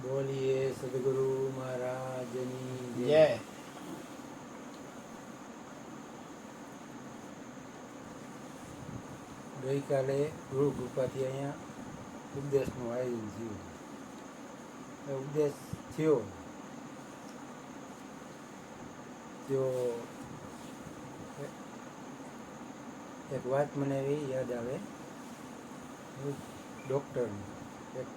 બોલીએ સદગુરુ મહારાજની જય. ગઈકાલે ગુરુ કૃપાથી અહીંયા ઉપદેશનું આયોજન થયું. એ ઉપદેશ થયો તો એક વાત મને એવી યાદ આવે, ડૉક્ટરની. એક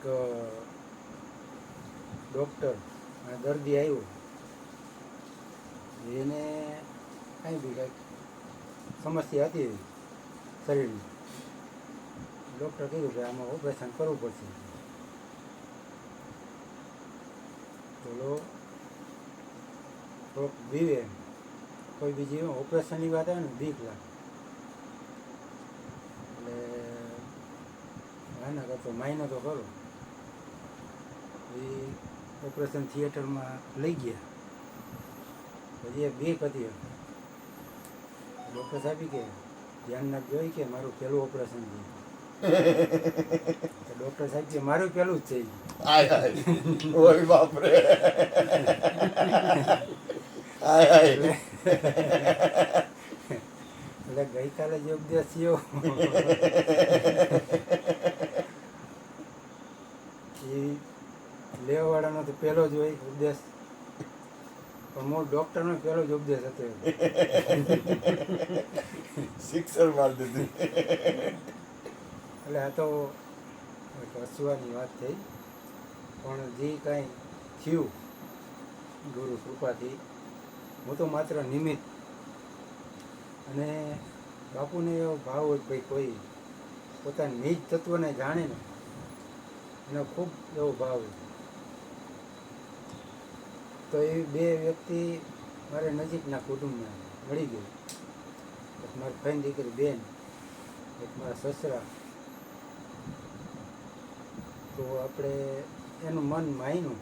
ડૉક્ટર દર્દી આવ્યો, એને કાંઈ બી કાંઈક સમસ્યા હતી શરીરની. ડૉક્ટર કીધું કે આમાં ઓપરેશન કરવું પડશે. ચલો થોડોક બીવે, કોઈ બીજી ઓપરેશનની વાત આવે ને બીક લાગે, એટલે ના કરતો માયનો તો કરો. એ ઓપરેશન થિયેટરમાં લઈ ગયા. પછી એ બીક હતી. ડૉક્ટર સાહેબ કે ધ્યાન ના જોઈ કે મારું પહેલું ઓપરેશન છે. ડૉક્ટર સાહેબ કે મારું પહેલું જ છે. ઓય બાપરે. એટલે ગઈકાલે જે ઉપદેશ થયો એ લેવાવાળાનો તો પહેલો જ હોય ઉપદેશ, પણ મૂળ ડૉક્ટરનો પહેલો જ ઉપદેશ હતો. શિક્ષણ માર દીધું. એટલે આ તો એક હસવાની વાત થઈ, પણ જે કાંઈ થયું ગુરુ કૃપાથી, હું તો માત્ર નિમિત્ત. અને બાપુને એવો ભાવ હોય ભાઈ કોઈ પોતાના નિજ તત્વને જાણે ને એનો ખૂબ એવો ભાવ હોય. તો એ બે વ્યક્તિ મારે નજીકના કુટુંબના મળી ગઈ. એક મારી ફઈન દીકરી બેન, એક મારા સસરા. તો આપણે એનું મન માયનું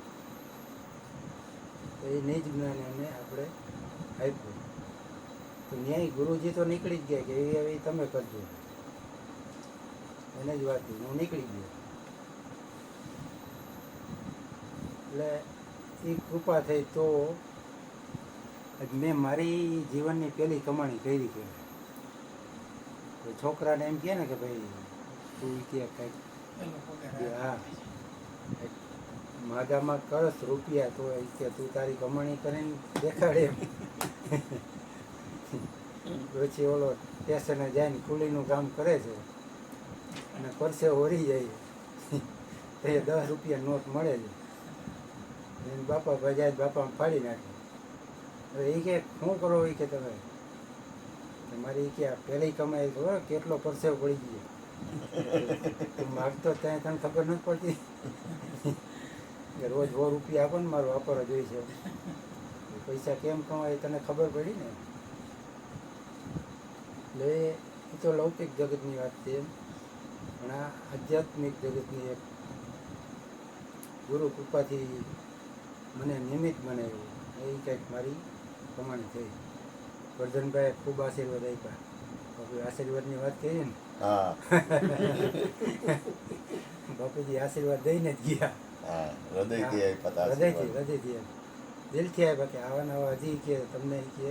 તો એ નિજ જ્ઞાને એને આપણે આપ્યું. તો ન્યાય ગુરુજી તો નીકળી જ ગયા કે એ તમે કરજો, એને જ વાત હું નીકળી ગયો. એટલે એ કૃપા થઈ તો મેં મારી જીવનની પહેલી કમાણી કરી કે છોકરાને એમ કહે ને કે ભાઈ તું કે કંઈક હા માગામાં કરસ રૂપિયા, તો એ કે તું તારી કમાણી કરીને દેખાડે એમ. પછી ઓલો સ્ટેશને જાય કુલીનું કામ કરે છે અને પરસે ઓરી જાય તો એ 10 રૂપિયા નોટ મળે છે. એને બાપા ભજાય બાપા ફાડી નાખે. હવે એ કે શું કરો એ કે તમે મારી કે પહેલી કમાઈ તો કેટલો પરસેવો પડી ગયો. તું માગતો ત્યાં તને ખબર નથી પડતી કે રોજ 100 રૂપિયા આપો ને મારો વાપરવા જોઈ છે. પૈસા કેમ કમાય તને ખબર પડી ને. એટલે એ તો લૌકિક જગતની વાત છે, પણ આ આધ્યાત્મિક જગતની એક ગુરુ કૃપાથી મને નિમિત્ત બનાવ્યું. એ કંઈક મારી કમાણી થઈ. વર્ધનભાઈ ખૂબ આશીર્વાદ આપ્યા. બાપુ આશીર્વાદની વાત કરીએ ને, બાપુજી આશીર્વાદ દઈને જ ગયા. હૃદયથી દિલથી આવ્યા કે આવા નવા હજી કે તમને કે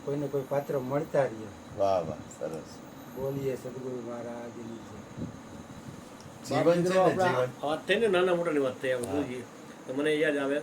કોઈને કોઈ પાત્ર મળતા રહીએ. વાહ વાહ, સરસ. બોલીએ સદગુરુ મહારાજની જીવન છે ને, જીવન. વાત થઈ ને નાના મોટાની વાત થઈ. મને યાદ આવે